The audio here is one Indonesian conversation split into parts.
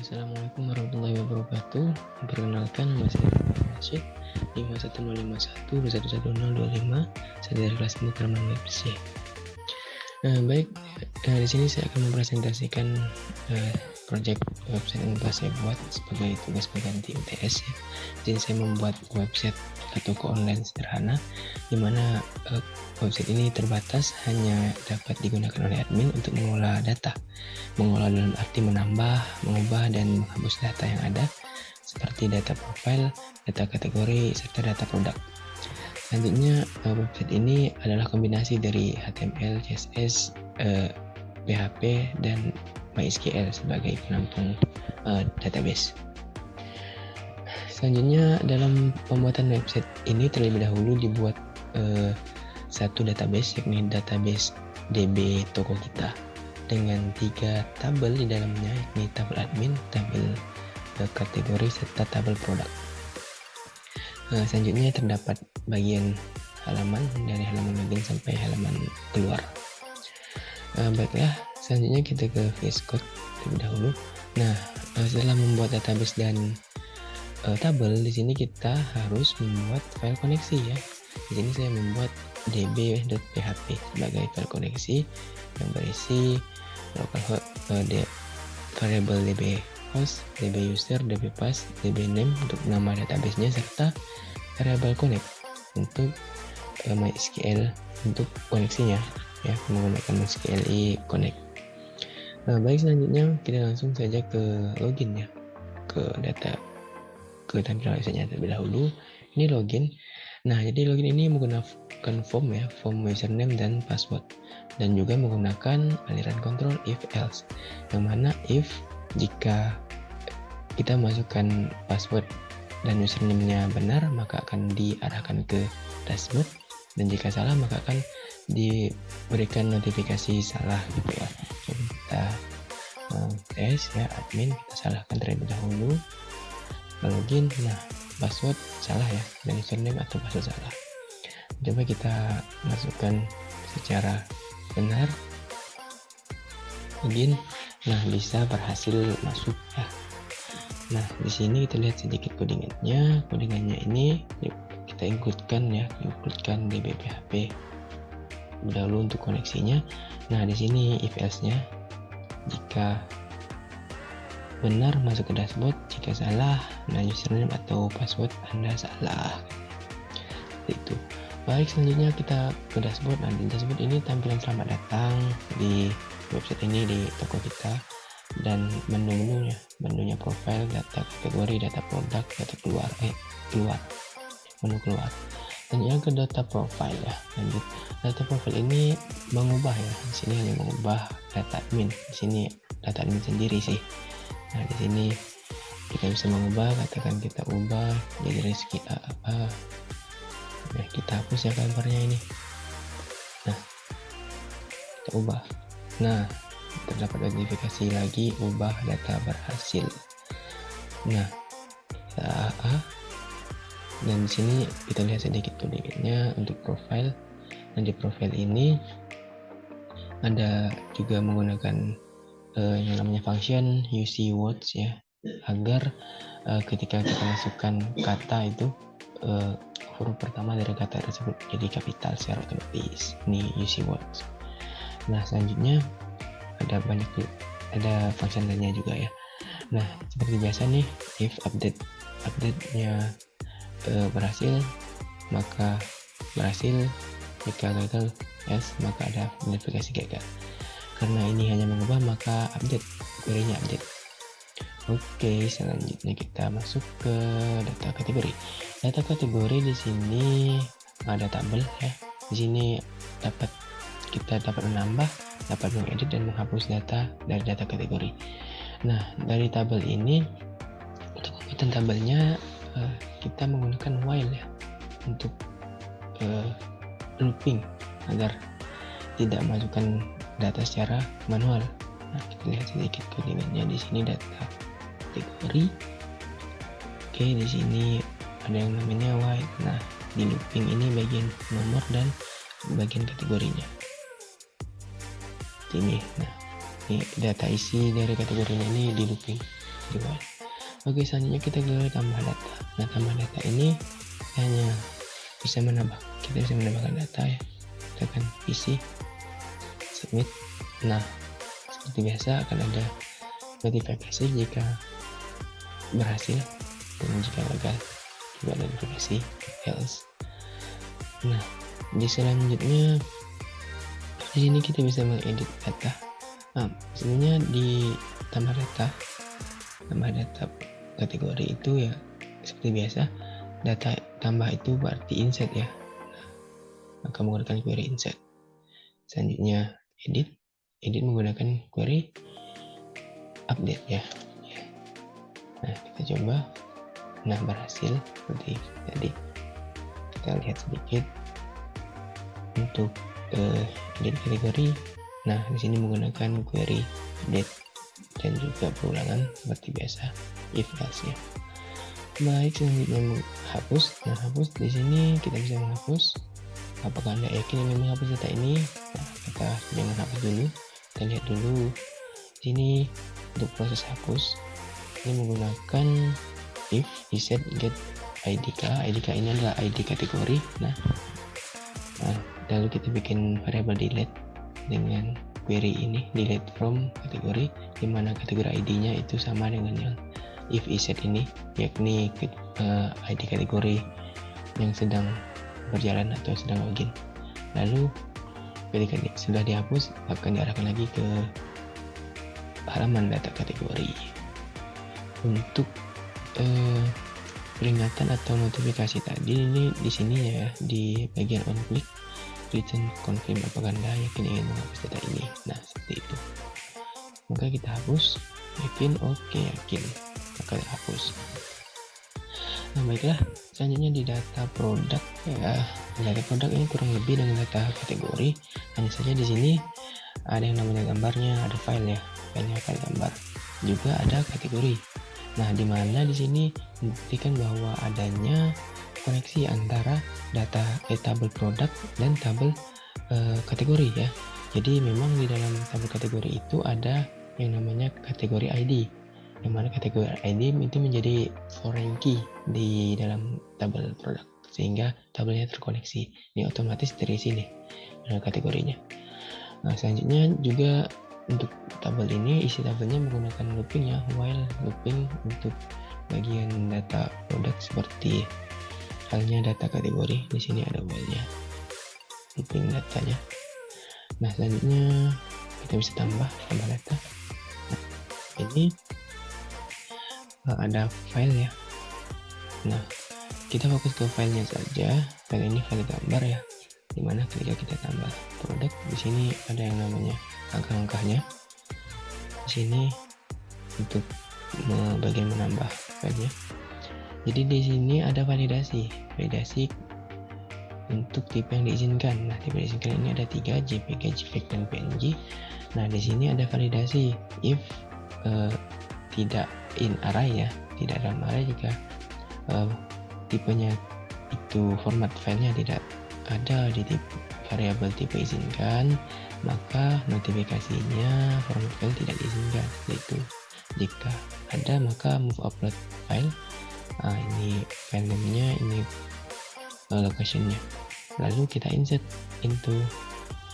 Assalamualaikum warahmatullahi wabarakatuh. Perkenalkan, nama saya Rashid 5151 saya dari kelas ilmu Kerman Web C. Di sini saya akan mempresentasikan project website yang telah saya buat sebagai tugas pengganti UTS ya. Jadi saya membuat website atau online sederhana di mana website ini terbatas, hanya dapat digunakan oleh admin untuk mengolah data. Mengolah dalam arti menambah, mengubah, dan menghapus data yang ada seperti data profil, data kategori, serta data produk. Selanjutnya, website ini adalah kombinasi dari HTML, CSS, PHP, dan MySQL sebagai penampung database. Selanjutnya, dalam pembuatan website ini terlebih dahulu dibuat satu database, yakni database DB toko kita dengan 3 tabel di dalamnya, yakni tabel admin, tabel kategori, serta tabel produk. Selanjutnya terdapat bagian halaman dari halaman login sampai halaman keluar. Baiklah, selanjutnya kita ke VS Code terlebih dahulu. Nah, setelah membuat database dan tabel, di sini kita harus membuat file koneksi ya. Di sini saya membuat db.php sebagai file koneksi yang berisi localhost, variable db host, db user, db path, db name untuk nama databasenya, serta variable connect untuk MySQL untuk koneksinya ya, menggunakan MySQLi connect. Baik, selanjutnya kita langsung saja ke login ya, ke tampilan websitenya terlebih dahulu. Ini login. Nah, jadi login ini menggunakan form ya, form username dan password, dan juga menggunakan aliran kontrol if else, yang mana if jika kita masukkan password dan username-nya benar, maka akan diarahkan ke dashboard, dan jika salah maka akan diberikan notifikasi salah gitu ya. Jadi kita tes ya, admin kita salahkan terlebih dahulu, login. Nah, password salah ya, dan username atau password salah. Coba kita masukkan secara benar, login. Nah, bisa berhasil masuk ya. Nah, di sini kita lihat sedikit codingannya. Codingannya ini kita include-kan ya, include-kan db.php dahulu untuk koneksinya. Nah, di sini if else-nya, jika benar masuk ke dashboard, jika salah, nah username atau password Anda salah. Itu. Baik, selanjutnya kita ke dashboard. Nah, di dashboard ini tampilan selamat datang di website ini, di toko kita, dan menunya profil, data kategori, data produk, data keluar, menu keluar. Dan yang ke data profile ya. Lanjut, data profile ini mengubah ya. Di sini hanya mengubah data admin. Di sini data admin sendiri sih. Nah, di sini kita bisa mengubah, katakan kita ubah jadi Rizky AA. Nah, kita hapus ya gambarnya ini. Nah, kita ubah. Nah, terdapat notifikasi lagi, ubah data berhasil. Nah, kita AA, dan di sini kita lihat sedikit codingannya untuk profile. Dan di profile ini ada juga menggunakan yang namanya function use words ya, agar ketika kita masukkan kata itu huruf pertama dari kata tersebut jadi kapital secara otomatis. Ini use words. Nah, selanjutnya ada function lainnya juga ya. Nah, seperti biasa nih, if update-nya berhasil, maka berhasil. Jika gagal, yes, maka ada notifikasi gagal. Karena ini hanya mengubah, maka update, query-nya update. Oke, selanjutnya kita masuk ke data kategori. Data kategori di sini ada tabel ya. Di sini kita dapat menambah, dapat mengedit dan menghapus data dari data kategori. Nah, dari tabel ini, untuk pembuatan tabelnya kita menggunakan while ya, untuk looping agar tidak masukkan data secara manual. Nah, kita lihat sedikit codingannya. Di sini data kategori. Oke, di sini ada yang namanya while. Nah, di looping ini bagian nomor dan bagian kategorinya. Ini, nah, ini data isi dari kategorinya ini di looping. riwayat. Oke, selanjutnya kita ke tambah data. Nah, tambah data ini hanya bisa kita bisa menambahkan data ya. Tekan isi, submit. Nah, seperti biasa akan ada notifikasi jika berhasil dan jika gagal juga ada notifikasi else. Nah, di selanjutnya di sini kita bisa mengedit data. Nah, sebenarnya di tambah data kategori itu ya seperti biasa, data tambah itu berarti insert ya. Maka menggunakan query insert. Selanjutnya edit menggunakan query update ya. Nah, kita coba. Nah, berhasil seperti tadi. Kita lihat sedikit untuk edit kategori. Nah, di sini menggunakan query update dan juga perulangan seperti biasa if else ya. Baik, selanjutnya menghapus. Nah, hapus di sini kita bisa menghapus. Apakah Anda yakin ingin menghapus data ini? Nah, kita jangan hapus dulu. Kita lihat dulu sini untuk proses hapus. Ini menggunakan if reset get idk. Idk ini adalah id kategori. Nah, lalu kita bikin variable delete dengan query ini, delete from kategori, dimana kategori id-nya itu sama dengan yang if reset ini, yakni id kategori yang sedang berjalan atau sedang login. Lalu ketika sudah dihapus akan diarahkan lagi ke halaman data kategori. Untuk peringatan atau notifikasi tadi ini di sini ya, di bagian on click return confirm apakah Anda yakin ingin menghapus data ini. Nah, seperti itu. Maka kita hapus, yakin, oke, yakin, maka hapus. Nah, baiklah, selanjutnya di data produk ya. Data produk ini kurang lebih dengan data kategori, hanya saja di sini ada yang namanya gambarnya, ada file ya, file gambar, juga ada kategori. Nah, di mana di sini membuktikan bahwa adanya koneksi antara data tabel produk dan tabel kategori ya. Jadi memang di dalam tabel kategori itu ada yang namanya kategori ID, yang mana kategori ID itu menjadi foreign key di dalam tabel produk, sehingga tabelnya terkoneksi. Ini otomatis terisi nih kategorinya. Nah, selanjutnya juga untuk tabel ini, isi tabelnya menggunakan looping ya, while looping untuk bagian data produk seperti halnya data kategori. Di sini ada while-nya, looping datanya. Nah, selanjutnya kita bisa tambah data. Nah, ini ada file ya. Nah, kita fokus ke filenya saja. File ini file gambar ya, dimana ketika kita tambah produk, di sini ada yang namanya angka-angkanya. Di sini untuk bagian menambah filenya. Jadi di sini ada validasi untuk tipe yang diizinkan. Nah, tipe diizinkan ini ada 3, JPG, JPEG, dan PNG. Nah, di sini ada validasi if tidak in array ya, tidak dalam array jika tipenya itu format filenya tidak ada di variabel tipe izinkan, maka notifikasinya format file tidak diizinkan. Yaitu jika ada, maka move upload file. Nah, ini file name-nya, ini location-nya. Lalu kita insert into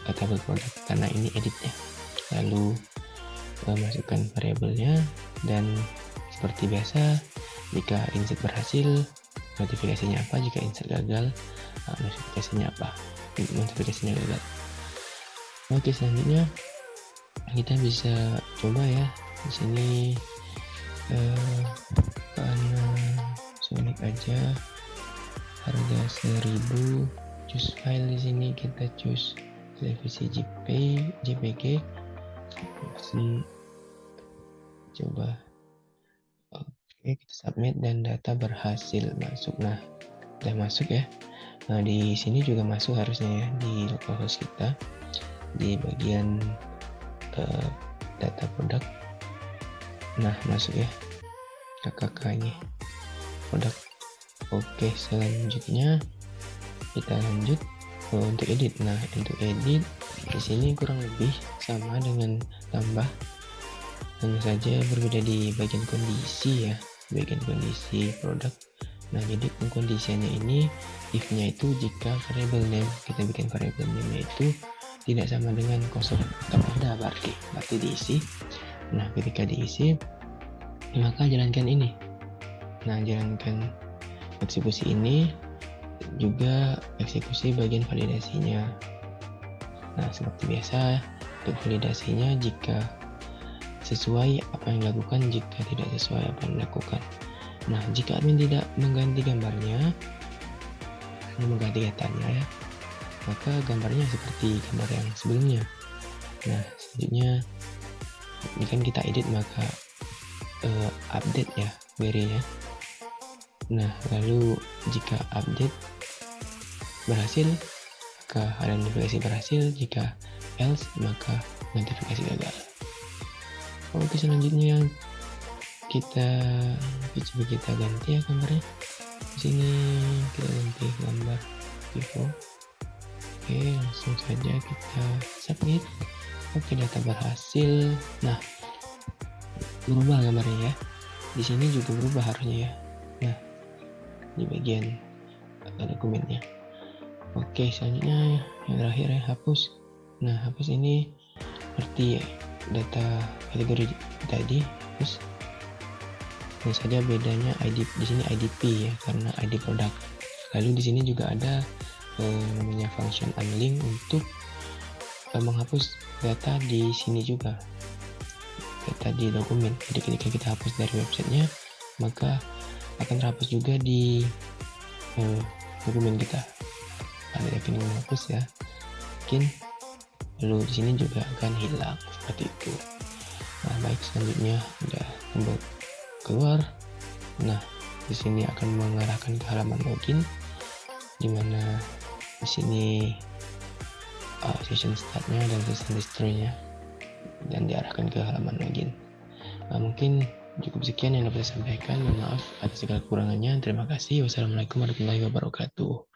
tabel product karena ini editnya. Lalu masukkan variabelnya, dan seperti biasa jika insert berhasil notifikasinya apa, jika insert gagal notifikasinya apa, notifikasinya gagal. Oke, selanjutnya kita bisa coba ya di sini karena Sonic aja harga 1000, choose file. Di sini kita choose televisi JPG. Coba oke, kita submit dan data berhasil masuk. Nah, udah masuk ya. Nah, di sini juga masuk harusnya ya, di localhost kita di bagian data produk. Nah, masuk ya KKK nya produk. Oke, selanjutnya kita lanjut untuk edit. Nah, untuk edit di sini kurang lebih sama dengan tambah. hanya saja berbeda di bagian kondisi ya, bagian kondisi produk. Nah, jadi pengkondisiannya ini if-nya itu jika variable name, kita bikin variable name itu tidak sama dengan kosong atau ada, berarti diisi. Nah, ketika diisi maka jalankan ini. Nah, jalankan eksekusi ini, juga eksekusi bagian validasinya. Nah, seperti biasa untuk validasinya jika sesuai apa yang dilakukan, jika tidak sesuai apa yang dilakukan. Nah, jika admin tidak mengganti gambarnya, hanya mengganti datanya ya, maka gambarnya seperti gambar yang sebelumnya. Nah, selanjutnya ini kan kita edit, maka update ya query-nya. Nah, lalu jika update berhasil, maka ada notifikasi berhasil, jika else maka notifikasi gagal. Oke, selanjutnya kita coba kita ganti ya gambarnya. Di sini kita ganti gambar Vivo. Oke, langsung saja kita submit. Oke, data berhasil. Nah, berubah gambarnya ya. Di sini juga berubah harusnya ya. Nah, di bagian dokumennya. Oke, selanjutnya yang terakhir ya, hapus. Nah, hapus ini seperti data kategori tadi, terus ini saja bedanya ID di sini IDP ya, karena ID produk. Lalu di sini juga ada namanya function unlink untuk menghapus data di sini juga, data di dokumen. Jadi ketika kita hapus dari websitenya, maka akan terhapus juga di dokumen kita. Ada rekening menghapus ya, mungkin lalu di sini juga akan hilang seperti itu. Nah, baik, selanjutnya udah tombol keluar. Nah, di sini akan mengarahkan ke halaman login, dimana di sini session startnya dan session history-nya, dan diarahkan ke halaman login. Nah, mungkin cukup sekian yang dapat saya sampaikan. Mohon maaf atas segala kekurangannya. Terima kasih. Wassalamualaikum warahmatullahi wabarakatuh.